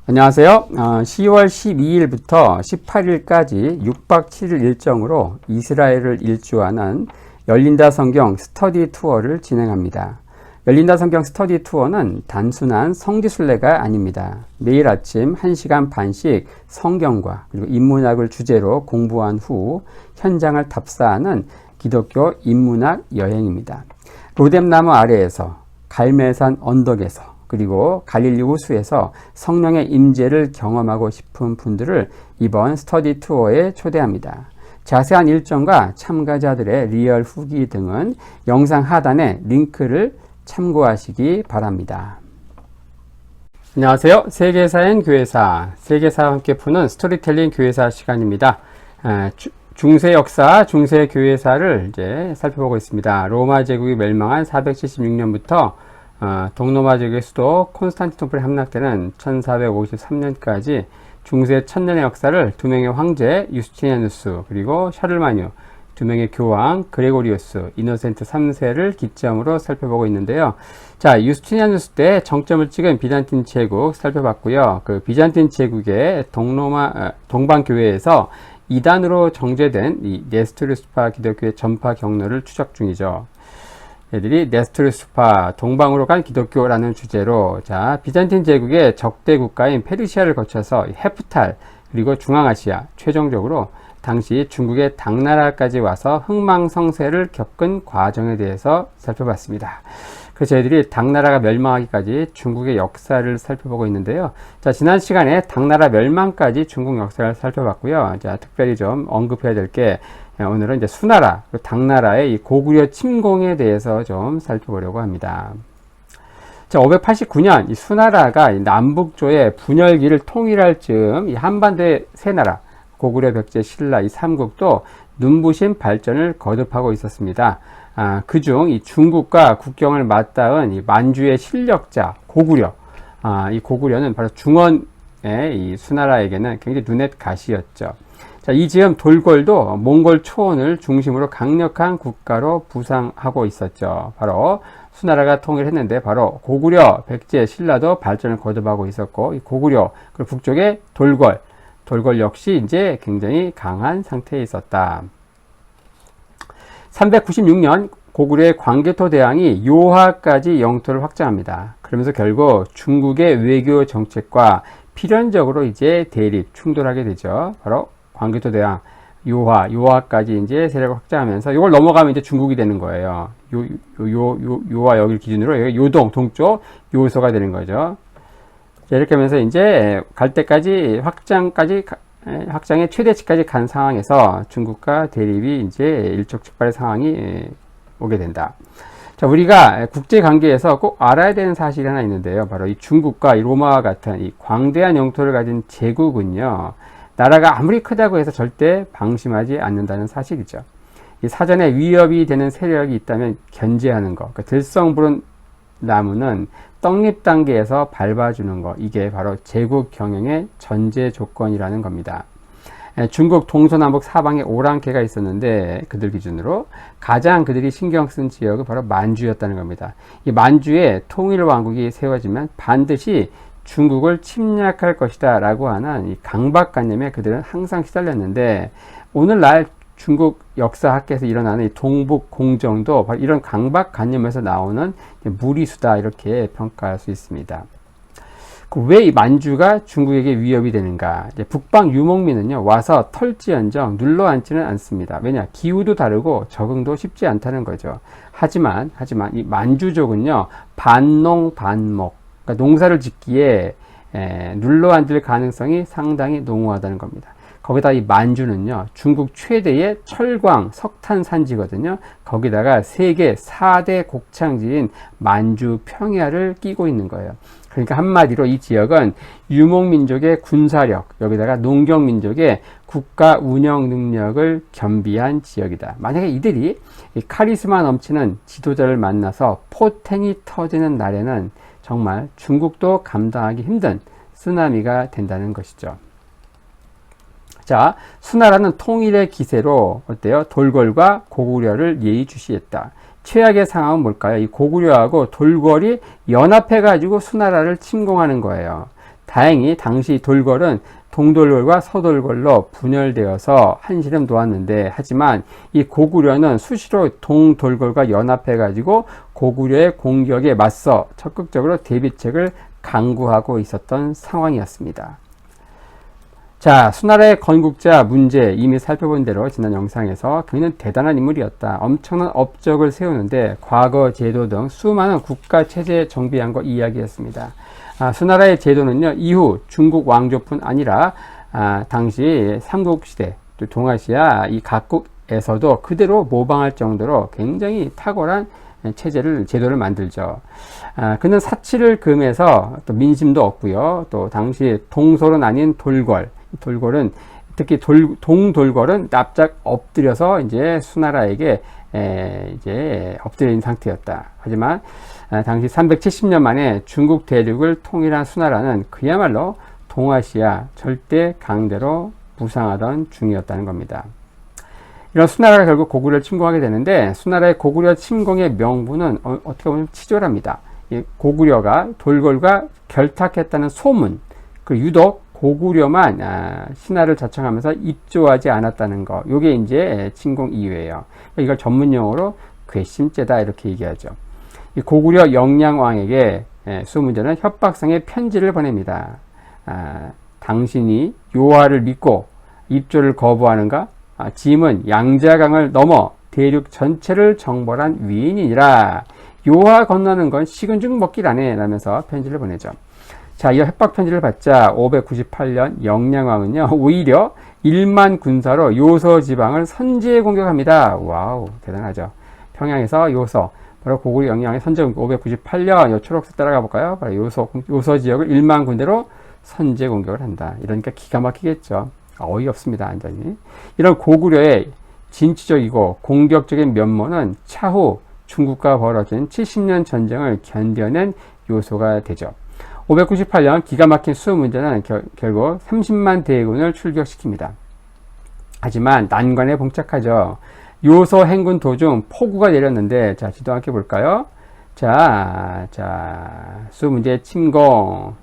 안녕하세요. 10월 12일부터 18일까지 6박 7일 일정으로 이스라엘을 일주하는 열린다 성경 스터디 투어를 진행합니다. 열린다 성경 스터디 투어는 단순한 성지순례가 아닙니다. 매일 아침 1시간 반씩 성경과 그리고 인문학을 주제로 공부한 후 현장을 답사하는 기독교 인문학 여행입니다. 로뎀나무 아래에서, 갈멜산 언덕에서, 그리고 갈릴리 호수에서 성령의 임재를 경험하고 싶은 분들을 이번 스터디 투어에 초대합니다. 자세한 일정과 참가자들의 리얼 후기 등은 영상 하단에 링크를 참고하시기 바랍니다. 안녕하세요. 세계사인 교회사, 세계사와 함께 푸는 스토리텔링 교회사 시간입니다. 중세 역사, 중세 교회사를 이제 살펴보고 있습니다. 로마 제국이 멸망한 476년부터 동로마 제국의 수도 콘스탄티노플에 함락되는 1453년까지 중세 천년의 역사를 두 명의 황제 유스티니아누스 그리고 샤를마뉴, 두 명의 교황 그레고리우스, 이노센트 3세를 기점으로 살펴보고 있는데요. 자, 유스티니아누스 때 정점을 찍은 비잔틴 제국 살펴봤고요. 그 비잔틴 제국의 동방교회에서 이단으로 정제된 이 네스토르스파 기독교의 전파 경로를 추적 중이죠. 얘들이 네스토르스파 동방으로 간 기독교라는 주제로, 자, 비잔틴 제국의 적대 국가인 페르시아를 거쳐서 헤프탈 그리고 중앙아시아, 최종적으로 당시 중국의 당나라까지 와서 흥망성쇠를 겪은 과정에 대해서 살펴봤습니다. 그래서 저희들이 당나라가 멸망하기까지 중국의 역사를 살펴보고 있는데요. 자, 지난 시간에 당나라 멸망까지 중국 역사를 살펴봤고요. 자, 특별히 좀 언급해야 될 게, 오늘은 이제 수나라, 당나라의 이 고구려 침공에 대해서 좀 살펴보려고 합니다. 자, 589년 이 수나라가 이 남북조의 분열기를 통일할 즈음 이 한반도의 세 나라, 고구려, 백제, 신라 이 삼국도 눈부신 발전을 거듭하고 있었습니다. 그중 이 중국과 국경을 맞닿은 이 만주의 실력자 고구려, 이 고구려는 바로 중원의 이 수나라에게는 굉장히 눈엣 가시였죠. 자, 이 즈음 돌궐도 몽골 초원을 중심으로 강력한 국가로 부상하고 있었죠. 바로 수나라가 통일했는데 바로 고구려, 백제, 신라도 발전을 거듭하고 있었고, 이 고구려 그리고 북쪽의 돌궐 역시 이제 굉장히 강한 상태에 있었다. 396년 고구려의 광개토 대왕이 요하까지 영토를 확장합니다. 그러면서 결국 중국의 외교 정책과 필연적으로 이제 대립, 충돌하게 되죠. 바로 광개토 대왕 요하까지 이제 세력을 확장하면서 이걸 넘어가면 이제 중국이 되는 거예요. 요하 여기를 기준으로 여기 요동 동쪽 요소가 되는 거죠. 자, 이렇게 하면서 이제 갈 때까지 확장의 최대치까지 간 상황에서 중국과 대립이 이제 일촉즉발의 상황이 오게 된다. 자, 우리가 국제 관계에서 꼭 알아야 되는 사실이 하나 있는데요. 바로 이 중국과 이 로마와 같은 이 광대한 영토를 가진 제국은요, 나라가 아무리 크다고 해서 절대 방심하지 않는다는 사실이죠. 이 사전에 위협이 되는 세력이 있다면 견제하는 것, 그러니까 들성 부른 나무는 떡잎 단계에서 밟아주는 것, 이게 바로 제국 경영의 전제 조건이라는 겁니다. 중국 동서남북 사방에 오랑캐가 있었는데 그들 기준으로 가장 그들이 신경 쓴 지역은 바로 만주였다는 겁니다. 이 만주에 통일 왕국이 세워지면 반드시 중국을 침략할 것이다 라고 하는 이 강박관념에 그들은 항상 시달렸는데, 오늘날 중국 역사학계에서 일어나는 이 동북 공정도 바로 이런 강박관념에서 나오는 무리수다, 이렇게 평가할 수 있습니다. 왜 이 만주가 중국에게 위협이 되는가? 이제 북방 유목민은요, 와서 털지언정 눌러앉지는 않습니다. 왜냐? 기후도 다르고 적응도 쉽지 않다는 거죠. 하지만 이 만주족은요, 반농 반목, 그러니까 농사를 짓기에 눌러앉을 가능성이 상당히 농후하다는 겁니다. 거기다 이 만주는요, 중국 최대의 철광, 석탄 산지거든요. 거기다가 세계 4대 곡창지인 만주 평야를 끼고 있는 거예요. 그러니까 한마디로 이 지역은 유목민족의 군사력, 여기다가 농경민족의 국가 운영 능력을 겸비한 지역이다. 만약에 이들이 이 카리스마 넘치는 지도자를 만나서 포텐이 터지는 날에는 정말 중국도 감당하기 힘든 쓰나미가 된다는 것이죠. 자, 수나라는 통일의 기세로 어때요? 돌궐과 고구려를 예의주시했다. 최악의 상황은 뭘까요? 이 고구려하고 돌궐이 연합해가지고 수나라를 침공하는 거예요. 다행히 당시 돌궐은 동돌궐과 서돌궐로 분열되어서 한시름 놓았는데, 하지만 이 고구려는 수시로 동돌궐과 연합해가지고 고구려의 공격에 맞서 적극적으로 대비책을 강구하고 있었던 상황이었습니다. 자, 수나라의 건국자 문제 이미 살펴본 대로 지난 영상에서 그는 대단한 인물이었다. 엄청난 업적을 세우는데 과거 제도 등 수많은 국가 체제 정비한 거 이야기했습니다. 수나라의 제도는요, 이후 중국 왕조뿐 아니라 당시 삼국시대, 또 동아시아 이 각국에서도 그대로 모방할 정도로 굉장히 탁월한 제도를 만들죠. 그는 사치를 금해서 또 민심도 얻고요. 또 당시 동솔은 아닌 돌궐은 특히 동돌궐은 납작 엎드려서 이제 수나라에게 이제 엎드린 상태였다. 하지만 당시 370년 만에 중국 대륙을 통일한 수나라는 그야말로 동아시아 절대 강대로 부상하던 중이었다는 겁니다. 이런 수나라가 결국 고구려를 침공하게 되는데, 수나라의 고구려 침공의 명분은 어떻게 보면 치졸합니다. 고구려가 돌궐과 결탁했다는 소문, 그리고 유독 고구려만 신하를 자청하면서 입조하지 않았다는 거, 요게 이제 침공 이유예요. 이걸 전문용어로 괘씸죄다 이렇게 얘기하죠. 이 고구려 영량왕에게 수문제는 협박성의 편지를 보냅니다. 당신이 요하를 믿고 입조를 거부하는가? 짐은 양자강을 넘어 대륙 전체를 정벌한 위인이니라. 요하 건너는 건 식은 죽 먹기라네 라면서 편지를 보내죠. 자, 이 협박 편지를 받자 598년 영량왕은요, 오히려 1만 군사로 요서 지방을 선제 공격합니다. 와우, 대단하죠. 평양에서 요서, 바로 고구려 영량의 선제 공격, 598년, 요 초록색 따라가 볼까요? 바로 요서 지역을 1만 군대로 선제 공격을 한다. 이러니까 기가 막히겠죠. 어이없습니다, 완전히. 이런 고구려의 진취적이고 공격적인 면모는 차후 중국과 벌어진 70년 전쟁을 견뎌낸 요소가 되죠. 598년 기가 막힌 수 문제는 결국 30만 대군을 출격시킵니다. 하지만 난관에 봉착하죠. 요소 행군 도중 폭우가 내렸는데, 자, 지도 함께 볼까요? 자, 수 문제 침공,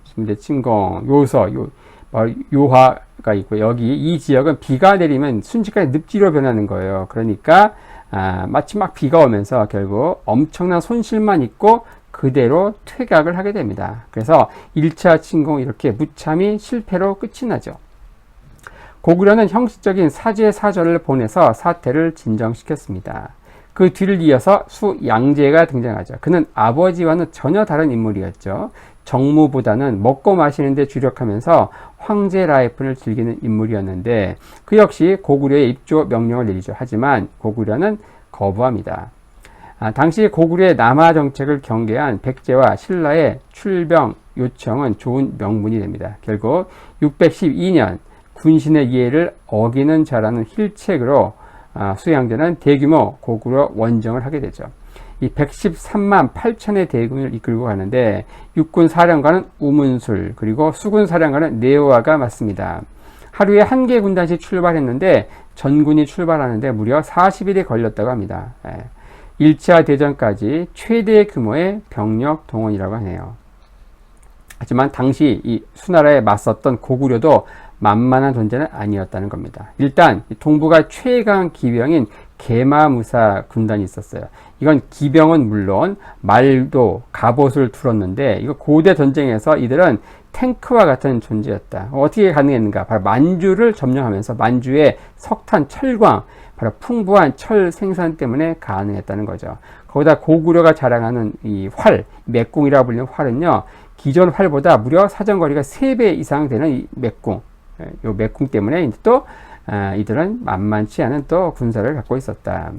요하가 있고, 여기 이 지역은 비가 내리면 순식간에 늪지로 변하는 거예요. 그러니까 마치 막 비가 오면서 결국 엄청난 손실만 있고 그대로 퇴각을 하게 됩니다. 그래서 1차 침공 이렇게 무참히 실패로 끝이 나죠. 고구려는 형식적인 사죄 사절을 보내서 사태를 진정시켰습니다. 그 뒤를 이어서 수양제가 등장하죠. 그는 아버지와는 전혀 다른 인물이었죠. 정무보다는 먹고 마시는 데 주력하면서 황제 라이프를 즐기는 인물이었는데, 그 역시 고구려의 입조 명령을 내리죠. 하지만 고구려는 거부합니다. 당시 고구려의 남하 정책을 경계한 백제와 신라의 출병 요청은 좋은 명분이 됩니다. 결국 612년 군신의 예를 어기는 자라는 힐책으로 수양제는 대규모 고구려 원정을 하게 되죠. 이 113만 8천의 대군을 이끌고 가는데 육군 사령관은 우문술, 그리고 수군 사령관은 네오아가 맞습니다. 하루에 한 개 군단씩 출발했는데 전군이 출발하는데 무려 40일이 걸렸다고 합니다. 1차 대전까지 최대 규모의 병력 동원이라고 하네요. 하지만 당시 이 수나라에 맞섰던 고구려도 만만한 존재는 아니었다는 겁니다. 일단 동북아 최강 기병인 계마무사 군단이 있었어요. 이건 기병은 물론 말도 갑옷을 두었는데, 이거 고대 전쟁에서 이들은 탱크와 같은 존재였다. 어떻게 가능했는가? 바로 만주를 점령하면서 만주의 석탄, 철광, 바로 풍부한 철 생산 때문에 가능했다는 거죠. 거기다 고구려가 자랑하는 이 활, 맥궁이라고 불리는 활은요, 기존 활보다 무려 사정거리가 3배 이상 되는 이 맥궁, 요 맥궁 때문에 이제 또 이들은 만만치 않은 또 군사를 갖고 있었다.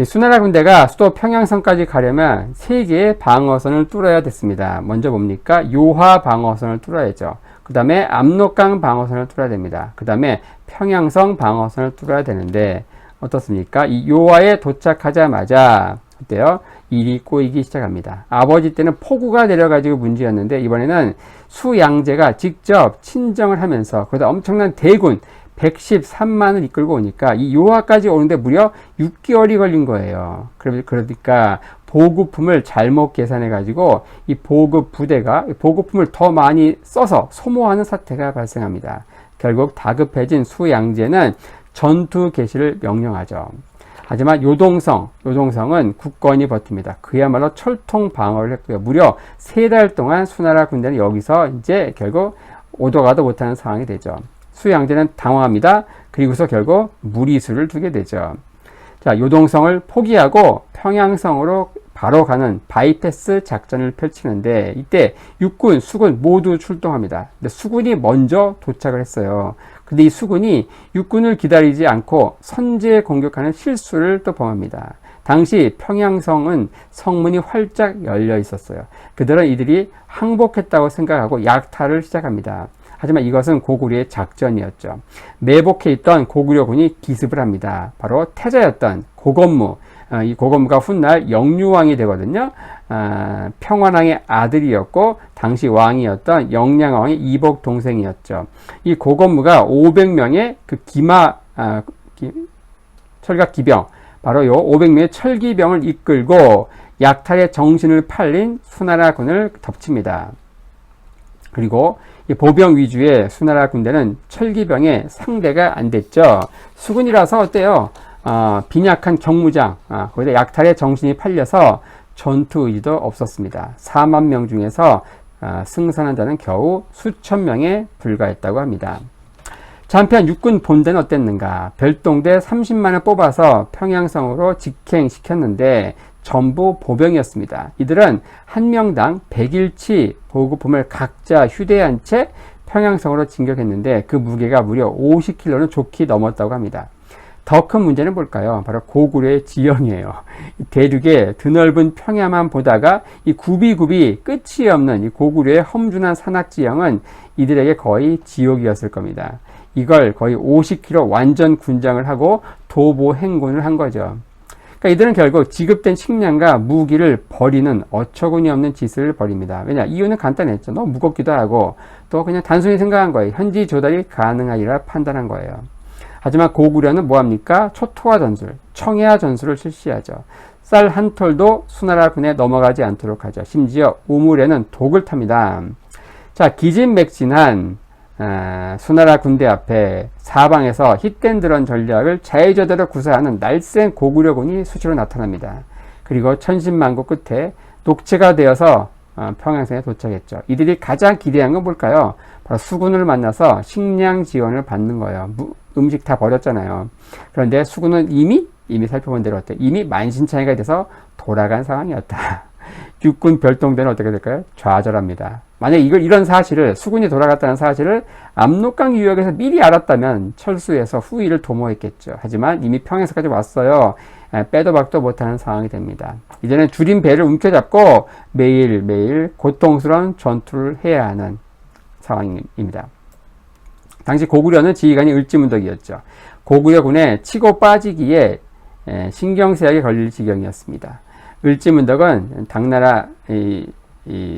수나라 군대가 수도 평양성까지 가려면 3개의 방어선을 뚫어야 됐습니다. 먼저 뭡니까? 요하 방어선을 뚫어야죠. 그 다음에 압록강 방어선을 뚫어야 됩니다. 그 다음에 평양성 방어선을 뚫어야 되는데 어떻습니까? 이 요하에 도착하자마자 어때요? 일이 꼬이기 시작합니다. 아버지 때는 폭우가 내려가지고 문제였는데 이번에는 수양제가 직접 친정을 하면서 거기다 엄청난 대군 113만을 이끌고 오니까 이 요하까지 오는데 무려 6개월이 걸린 거예요. 그러니까 보급품을 잘못 계산해 가지고 이 보급 부대가 보급품을 더 많이 써서 소모하는 사태가 발생합니다. 결국 다급해진 수양제는 전투 개시를 명령하죠. 하지만 요동성은 굳건히 버팁니다. 그야말로 철통 방어를 했고요. 무려 3달 동안 수나라 군대는 여기서 이제 결국 오도 가도 못하는 상황이 되죠. 수양제는 당황합니다. 그리고서 결국 무리수를 두게 되죠. 자, 요동성을 포기하고 평양성으로 바로 가는 바이패스 작전을 펼치는데 이때 육군, 수군 모두 출동합니다. 근데 수군이 먼저 도착을 했어요. 근데 이 수군이 육군을 기다리지 않고 선제 공격하는 실수를 또 범합니다. 당시 평양성은 성문이 활짝 열려 있었어요. 그들은 이들이 항복했다고 생각하고 약탈을 시작합니다. 하지만 이것은 고구려의 작전이었죠. 매복해 있던 고구려군이 기습을 합니다. 바로 태자였던 고건무, 이 고건무가 훗날 영유왕이 되거든요. 평원왕의 아들이었고 당시 왕이었던 영량왕의 이복 동생이었죠. 이 고건무가 500명의 그 철갑 기병, 바로 요 500명의 철기병을 이끌고 약탈의 정신을 팔린 수나라군을 덮칩니다. 그리고 이 보병 위주의 수나라 군대는 철기병의 상대가 안 됐죠. 수군이라서 어때요? 빈약한 경무장, 거기다 약탈의 정신이 팔려서 전투 의지도 없었습니다. 4만 명 중에서 승선한 자는 겨우 수천 명에 불과했다고 합니다. 자, 한편 육군 본대는 어땠는가? 별동대 30만을 뽑아서 평양성으로 직행시켰는데 전부 보병이었습니다. 이들은 한 명당 100일치 보급품을 각자 휴대한 채 평양성으로 진격했는데 그 무게가 무려 50kg는 좋게 넘었다고 합니다. 더 큰 문제는 뭘까요? 바로 고구려의 지형이에요. 대륙의 드넓은 평야만 보다가 이 굽이굽이 끝이 없는 이 고구려의 험준한 산악 지형은 이들에게 거의 지옥이었을 겁니다. 이걸 거의 50km 완전 군장을 하고 도보 행군을 한 거죠. 그러니까 이들은 결국 지급된 식량과 무기를 버리는 어처구니 없는 짓을 벌입니다. 왜냐? 이유는 간단했죠. 너무 무겁기도 하고 또 그냥 단순히 생각한 거예요. 현지 조달이 가능하리라 판단한 거예요. 하지만 고구려는 뭐합니까? 초토화 전술, 청해화 전술을 실시하죠. 쌀 한 톨도 수나라 군에 넘어가지 않도록 하죠. 심지어 우물에는 독을 탑니다. 자, 기진맥진한 수나라 군대 앞에 사방에서 힛된 전략을 자유자재로 구사하는 날쌘 고구려군이 수시로 나타납니다. 그리고 천신만고 끝에 녹체가 되어서 평양성에 도착했죠. 이들이 가장 기대한 건 뭘까요? 바로 수군을 만나서 식량 지원을 받는 거예요. 음식 다 버렸잖아요. 그런데 수군은 이미 살펴본 대로 어때? 이미 만신창이가 돼서 돌아간 상황이었다. 육군 별동대는 어떻게 될까요? 좌절합니다. 만약 이런 사실을, 수군이 돌아갔다는 사실을 압록강 유역에서 미리 알았다면 철수해서 후위를 도모했겠죠. 하지만 이미 평양성까지 왔어요. 빼도 박도 못하는 상황이 됩니다. 이제는 줄인 배를 움켜잡고 매일매일 고통스러운 전투를 해야 하는 상황입니다. 당시 고구려는 지휘관이 을지문덕이었죠. 고구려군의 치고 빠지기에 신경쇠약에 걸릴 지경이었습니다. 을지문덕은 당나라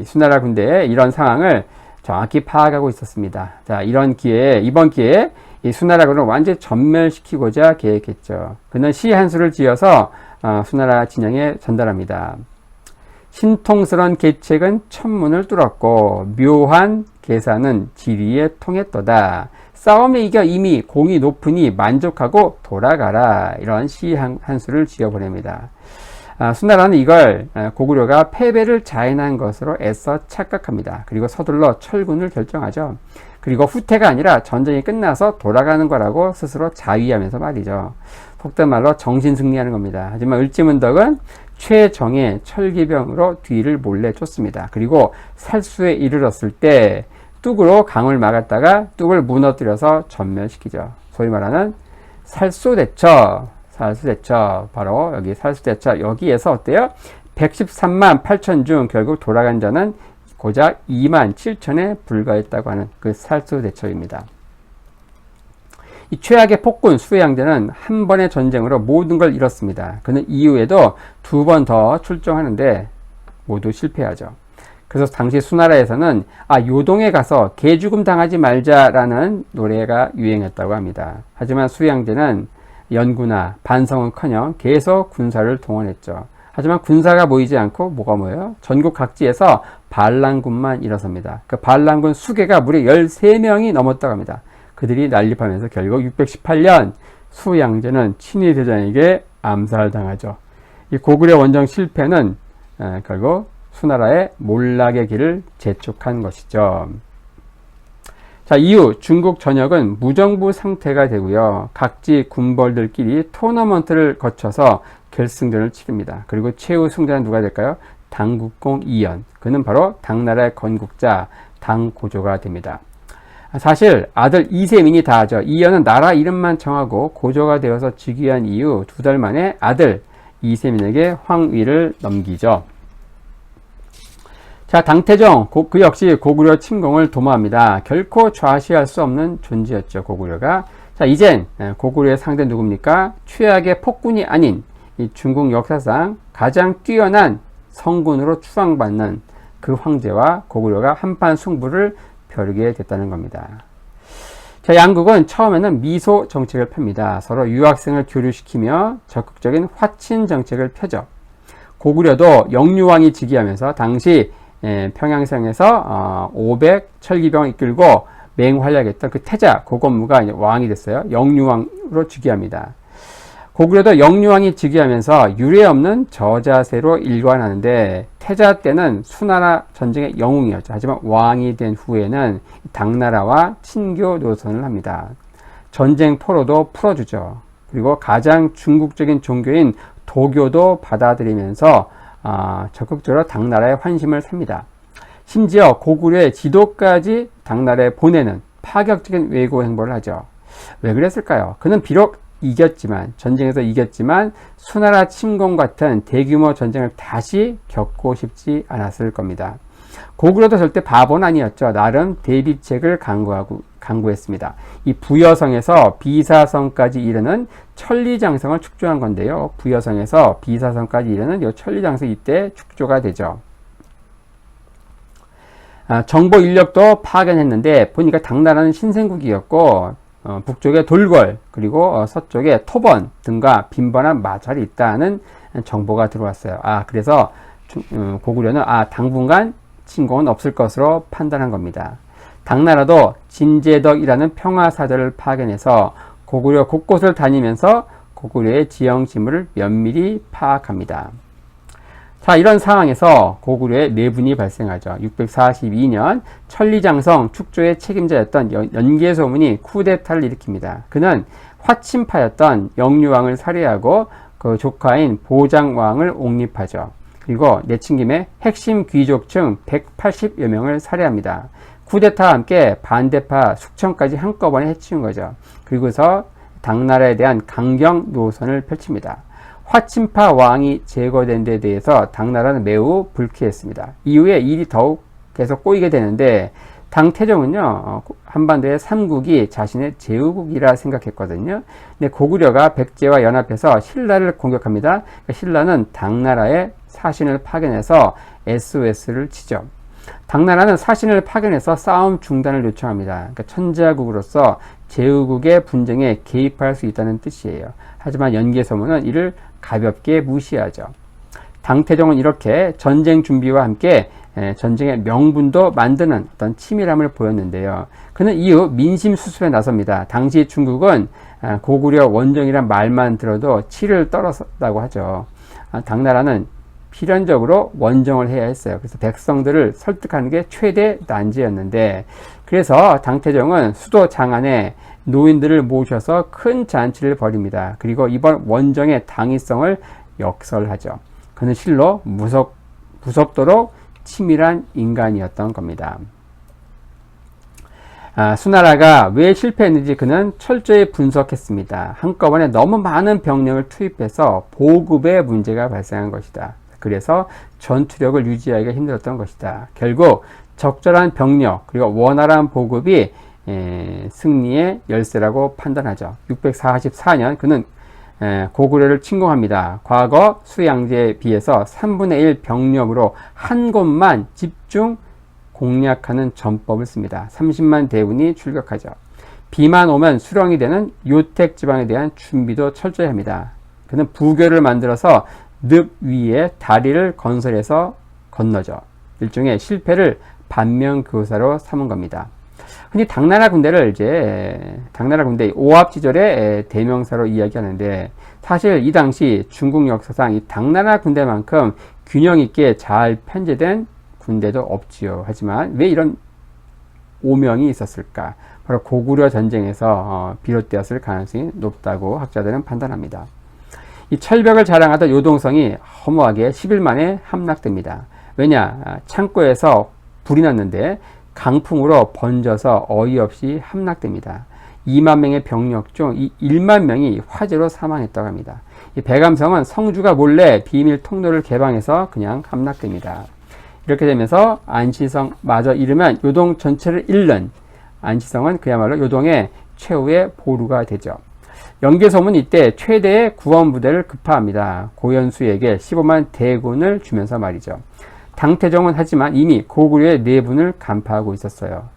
수나라 군대의 이런 상황을 정확히 파악하고 있었습니다. 자, 이번 기회에 이 수나라군을 완전히 전멸시키고자 계획했죠. 그는 시 한 수를 지어서 수나라 진영에 전달합니다. 신통스런 계책은 천문을 뚫었고 묘한 계산은 지리에 통했도다. 싸움에 이겨 이미 공이 높으니 만족하고 돌아가라. 이런 시 한 수를 지어보냅니다. 수나라는 이걸 고구려가 패배를 자인한 것으로 애써 착각합니다. 그리고 서둘러 철군을 결정하죠. 그리고 후퇴가 아니라 전쟁이 끝나서 돌아가는 거라고 스스로 자위하면서 말이죠. 속된 말로 정신 승리하는 겁니다. 하지만 을지문덕은 최정예 철기병으로 뒤를 몰래 쫓습니다. 그리고 살수에 이르렀을 때 뚝으로 강을 막았다가 뚝을 무너뜨려서 전멸시키죠. 소위 말하는 살수대처, 바로 여기 살수대처, 여기에서 어때요? 113만 8천 중 결국 돌아간 자는 고작 2만 7천에 불과했다고 하는 그 살수대처입니다. 이 최악의 폭군 수양대는 한 번의 전쟁으로 모든 걸 잃었습니다. 그는 이후에도 2번 더 출정하는데 모두 실패하죠. 그래서 당시 수나라에서는 요동에 가서 개죽음 당하지 말자라는 노래가 유행했다고 합니다. 하지만 수양대는 연구나 반성은커녕 계속 군사를 동원했죠. 하지만 군사가 모이지 않고 뭐가 모여요? 전국 각지에서 반란군만 일어섭니다. 그 반란군 수계가 무려 13명이 넘었다고 합니다. 그들이 난립하면서 결국 618년 수양제는 친위 대장에게 암살당하죠. 이 고구려 원정 실패는 결국 수나라의 몰락의 길을 재촉한 것이죠. 자, 이후 중국 전역은 무정부 상태가 되고요. 각지 군벌들끼리 토너먼트를 거쳐서 결승전을 치릅니다. 그리고 최후 승자는 누가 될까요? 당국공 이연. 그는 바로 당나라의 건국자 당고조가 됩니다. 사실 아들 이세민이 다 하죠. 이연은 나라 이름만 정하고 고조가 되어서 즉위한 이후 2달 만에 아들 이세민에게 황위를 넘기죠. 자, 당태종, 그 역시 고구려 침공을 도모합니다. 결코 좌시할 수 없는 존재였죠, 고구려가. 자, 이젠 고구려의 상대 누굽니까? 최악의 폭군이 아닌 이 중국 역사상 가장 뛰어난 성군으로 추앙받는 그 황제와 고구려가 한판 승부를 벼르게 됐다는 겁니다. 자, 양국은 처음에는 미소 정책을 펴니다. 서로 유학생을 교류시키며 적극적인 화친 정책을 펴죠. 고구려도 영유왕이 즉위하면서 당시 평양성에서 500 철기병을 이끌고 맹활약했던 그 태자 고건무가 왕이 됐어요. 영유왕으로 즉위합니다. 고구려도 영유왕이 즉위하면서 유례없는 저자세로 일관하는데 태자 때는 수나라 전쟁의 영웅이었죠. 하지만 왕이 된 후에는 당나라와 친교 노선을 합니다. 전쟁 포로도 풀어주죠. 그리고 가장 중국적인 종교인 도교도 받아들이면서 적극적으로 당나라의 환심을 삽니다. 심지어 고구려의 지도까지 당나라에 보내는 파격적인 왜고 행보를 하죠. 왜 그랬을까요? 그는 비록 전쟁에서 이겼지만 수나라 침공 같은 대규모 전쟁을 다시 겪고 싶지 않았을 겁니다. 고구려도 절대 바보는 아니었죠. 나름 대비책을 강구했습니다. 이 부여성에서 비사성까지 이르는 천리장성을 축조한 건데요. 부여성에서 비사성까지 이르는 이 천리장성 이때 축조가 되죠. 정보 인력도 파견했는데 보니까 당나라는 신생국이었고 북쪽에 돌궐 그리고 서쪽에 토번 등과 빈번한 마찰이 있다는 정보가 들어왔어요. 그래서 고구려는 당분간 침공은 없을 것으로 판단한 겁니다. 당나라도 진제덕이라는 평화사절을 파견해서 고구려 곳곳을 다니면서 고구려의 지형지물을 면밀히 파악합니다. 자, 이런 상황에서 고구려의 내분이 발생하죠. 642년 천리장성 축조의 책임자였던 연개소문이 쿠데타를 일으킵니다. 그는 화친파였던 영유왕을 살해하고 그 조카인 보장왕을 옹립하죠. 그리고 내친김에 핵심 귀족층 180여 명을 살해합니다. 쿠데타와 함께 반대파 숙청까지 한꺼번에 해치운 거죠. 그리고서 당나라에 대한 강경 노선을 펼칩니다. 화친파 왕이 제거된 데 대해서 당나라는 매우 불쾌했습니다. 이후에 일이 더욱 계속 꼬이게 되는데 당태종은요, 한반도의 삼국이 자신의 제후국이라 생각했거든요. 근데 고구려가 백제와 연합해서 신라를 공격합니다. 그러니까 신라는 당나라에 사신을 파견해서 SOS를 치죠. 당나라는 사신을 파견해서 싸움 중단을 요청합니다. 그러니까 천자국으로서 제후국의 분쟁에 개입할 수 있다는 뜻이에요. 하지만 연개소문은 이를 가볍게 무시하죠. 당태종은 이렇게 전쟁 준비와 함께 전쟁의 명분도 만드는 어떤 치밀함을 보였는데요. 그는 이후 민심 수습에 나섭니다. 당시 중국은 고구려 원정이란 말만 들어도 치를 떨었다고 하죠. 당나라는 필연적으로 원정을 해야 했어요. 그래서 백성들을 설득하는 게 최대 난제였는데, 그래서 당태종은 수도 장안에 노인들을 모셔서 큰 잔치를 벌입니다. 그리고 이번 원정의 당위성을 역설하죠. 그는 실로 무섭도록 치밀한 인간이었던 겁니다. 수나라가 왜 실패했는지 그는 철저히 분석했습니다. 한꺼번에 너무 많은 병력을 투입해서 보급에 문제가 발생한 것이다. 그래서 전투력을 유지하기가 힘들었던 것이다. 결국 적절한 병력 그리고 원활한 보급이 승리의 열쇠라고 판단하죠. 644년 그는 고구려를 침공합니다. 과거 수양제에 비해서 3분의 1 병력으로 한 곳만 집중 공략하는 전법을 씁니다. 30만 대군이 출격하죠. 비만 오면 수령이 되는 요택 지방에 대한 준비도 철저히 합니다. 그는 부교를 만들어서 늪 위에 다리를 건설해서 건너죠. 일종의 실패를 반면교사로 삼은 겁니다. 흔히 당나라 군대를 당나라 군대 오합지졸의 대명사로 이야기하는데, 사실 이 당시 중국 역사상 이 당나라 군대만큼 균형 있게 잘 편제된 군대도 없지요. 하지만 왜 이런 오명이 있었을까? 바로 고구려 전쟁에서 비롯되었을 가능성이 높다고 학자들은 판단합니다. 이 철벽을 자랑하던 요동성이 허무하게 10일 만에 함락됩니다. 왜냐? 창고에서 불이 났는데 강풍으로 번져서 어이없이 함락됩니다. 2만 명의 병력 중 1만 명이 화재로 사망했다고 합니다. 이 배감성은 성주가 몰래 비밀 통로를 개방해서 그냥 함락됩니다. 이렇게 되면서 안시성마저 잃으면 요동 전체를 잃는, 안시성은 그야말로 요동의 최후의 보루가 되죠. 연개소문 이때 최대의 구원부대를 급파합니다. 고현수에게 15만 대군을 주면서 말이죠. 당태종은 하지만 이미 고구려의 내분을 간파하고 있었어요.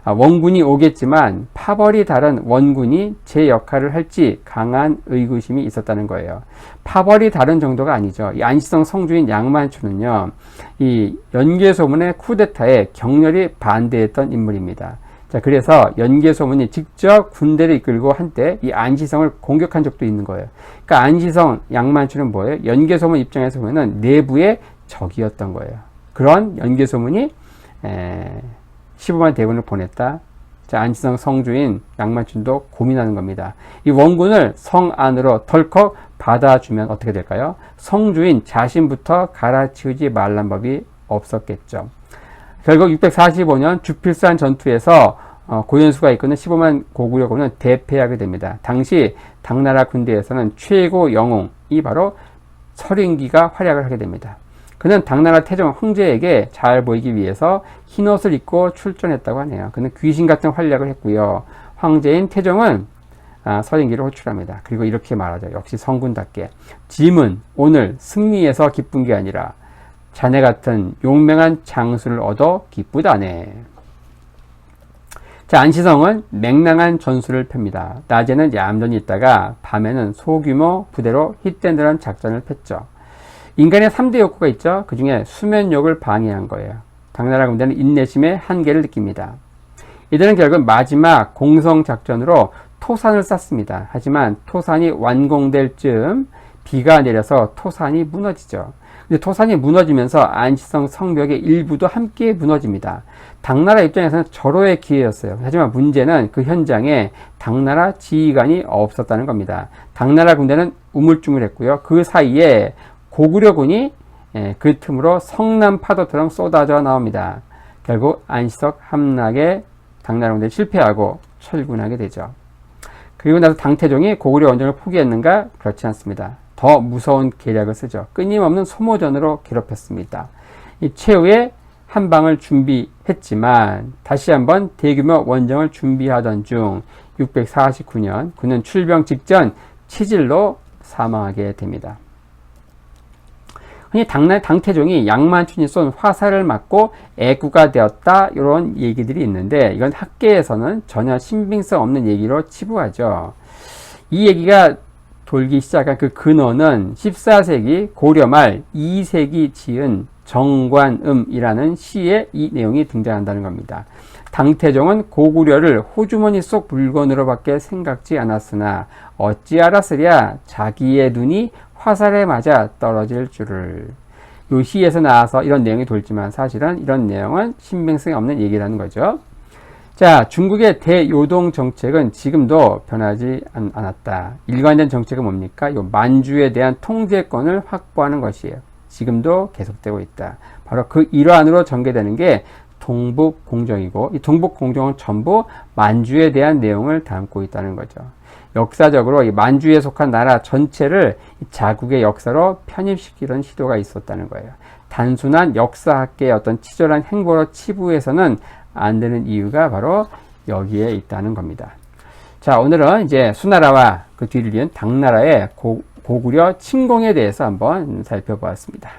원군이 오겠지만 파벌이 다른 원군이 제 역할을 할지 강한 의구심이 있었다는 거예요. 파벌이 다른 정도가 아니죠. 이 안시성 성주인 양만추는요, 이 연개소문의 쿠데타에 격렬히 반대했던 인물입니다. 자, 그래서 연개소문이 직접 군대를 이끌고 한때 이 안시성을 공격한 적도 있는 거예요. 그러니까 안시성, 양만추는 뭐예요? 연개소문 입장에서 보면은 내부의 적이었던 거예요. 그런 연개소문이 15만 대군을 보냈다. 자, 안시성 성주인 양만춘도 고민하는 겁니다. 이 원군을 성 안으로 덜컥 받아주면 어떻게 될까요? 성주인 자신부터 갈아치우지 말란 법이 없었겠죠. 결국 645년 주필산 전투에서 고현수가 이끄는 15만 고구려군은 대패하게 됩니다. 당시 당나라 군대에서는 최고 영웅이 바로 설인기가 활약을 하게 됩니다. 그는 당나라 태종 황제에게 잘 보이기 위해서 흰옷을 입고 출전했다고 하네요. 그는 귀신 같은 활약을 했고요. 황제인 태종은 설인기를 호출합니다. 그리고 이렇게 말하죠. 역시 성군답게. 짐은 오늘 승리에서 기쁜 게 아니라 자네 같은 용맹한 장수를 얻어 기쁘다네. 자, 안시성은 맹랑한 전술을 펴니다. 낮에는 얌전히 있다가 밤에는 소규모 부대로 힛된드란 작전을 폈죠. 인간의 3대 욕구가 있죠. 그 중에 수면욕을 방해한 거예요. 당나라 군대는 인내심의 한계를 느낍니다. 이들은 결국 마지막 공성작전으로 토산을 쌓습니다. 하지만 토산이 완공될 즈음 비가 내려서 토산이 무너지죠. 근데 토산이 무너지면서 안시성 성벽의 일부도 함께 무너집니다. 당나라 입장에서는 절호의 기회였어요. 하지만 문제는 그 현장에 당나라 지휘관이 없었다는 겁니다. 당나라 군대는 우물쭈물했고요. 그 사이에 고구려군이 그 틈으로 성남 파도처럼 쏟아져 나옵니다. 결국 안시성 함락에 당나라 군대는 실패하고 철군하게 되죠. 그리고 나서 당태종이 고구려 원정을 포기했는가? 그렇지 않습니다. 더 무서운 계략을 쓰죠. 끊임없는 소모전으로 괴롭혔습니다. 이 최후의 한 방을 준비했지만 다시 한번 대규모 원정을 준비하던 중 649년 그는 출병 직전 치질로 사망하게 됩니다. 흔히 당태종이 양만춘이 쏜 화살을 맞고 애구가 되었다, 이런 얘기들이 있는데 이건 학계에서는 전혀 신빙성 없는 얘기로 치부하죠. 이 얘기가 돌기 시작한 그 근원은 14세기 고려 말 2세기 지은 정관음이라는 시에 이 내용이 등장한다는 겁니다. 당태종은 고구려를 호주머니 속 물건으로밖에 생각지 않았으나 어찌 알았으랴 자기의 눈이 화살에 맞아 떨어질 줄을. 요 시에서 나와서 이런 내용이 돌지만 사실은 이런 내용은 신빙성이 없는 얘기라는 거죠. 자, 중국의 대요동 정책은 지금도 변하지 않았다. 일관된 정책은 뭡니까? 요 만주에 대한 통제권을 확보하는 것이에요. 지금도 계속되고 있다. 바로 그 일환으로 전개되는 게 동북공정이고, 이 동북공정은 전부 만주에 대한 내용을 담고 있다는 거죠. 역사적으로 이 만주에 속한 나라 전체를 자국의 역사로 편입시키려는 시도가 있었다는 거예요. 단순한 역사학계의 어떤 치졸한 행보로 치부해서는 안 되는 이유가 바로 여기에 있다는 겁니다. 자, 오늘은 이제 수나라와 그 뒤를 이은 당나라의 고구려 침공에 대해서 한번 살펴보았습니다.